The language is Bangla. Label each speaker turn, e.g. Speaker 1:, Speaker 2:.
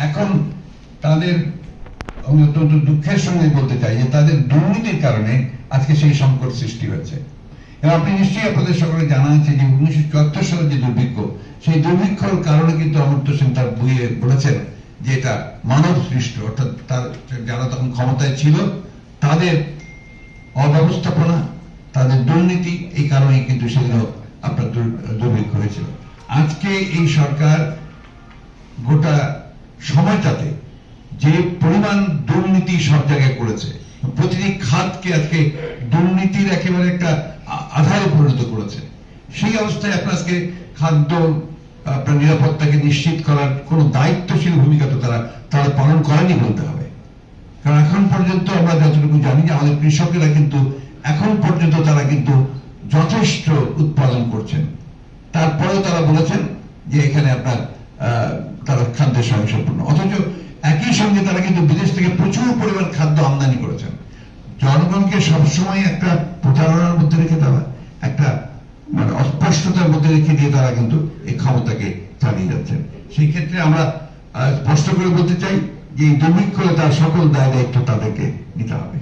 Speaker 1: এখন তাদের, আমি অত্যন্ত দুঃখের সঙ্গে বলতে চাই যে তাদের দুর্নীতির কারণে আজকে সেই সংকট সৃষ্টি হয়েছে। এবং আপনি নিশ্চয়ই আপনাদের সকলে জানা আছে যে 1974 সালের যে দুর্ভিক্ষ, সেই দুর্ভিক্ষর কারণে কিন্তু অমর্ত্য সেন তার বইয়ে বলেছেন যে এটা মানব সৃষ্ট, অর্থাৎ তার যারা তখন ক্ষমতায় ছিল তাদের অব্যবস্থাপনা, তাদের দুর্নীতি, এই কারণে কিন্তু সেগুলো আপনার দুর্ভিক্ষ হয়েছিল। আজকে এই সরকার গোটা সময়টাতে যে পরিমাণ দুর্নীতি সব জায়গায় করেছে, প্রতিটি খাতকে আজকে দুর্নীতির একেবারে একটা আধারে পরিণত করেছে। সেই অবস্থায় আপনার আজকে খাদ্য আপনার নিরাপত্তাকে নিশ্চিত করার কোন দায়িত্বশীল ভূমিকা তো তারা পালন করেনি বলতে হবে। কারণ এখন পর্যন্ত আমরা যতটুকু জানি যে আমাদের কৃষকেরা কিন্তু এখন পর্যন্ত তারা কিন্তু যথেষ্ট উৎপাদন করছেন, তারপরেও তারা বলেছেন যে এখানে আপনার তারা খাদ্যের স্বয়ংসম্পূর্ণ, অথচ একই সঙ্গে তারা কিন্তু বিদেশ থেকে প্রচুর পরিমাণ খাদ্য আমদানি করেছেন। জনগণকে সবসময় একটা প্রতারণার মধ্যে রেখে দেওয়া, একটা মানে অস্পষ্টতার মধ্যে রেখে দিয়ে তারা কিন্তু এই ক্ষমতাকে চালিয়ে যাচ্ছেন। সেই ক্ষেত্রে আমরা স্পষ্ট করে বলতে চাই যে এই দুর্ভিক্ষ তার সকল দায় দায়িত্ব তাদেরকে নিতে হবে।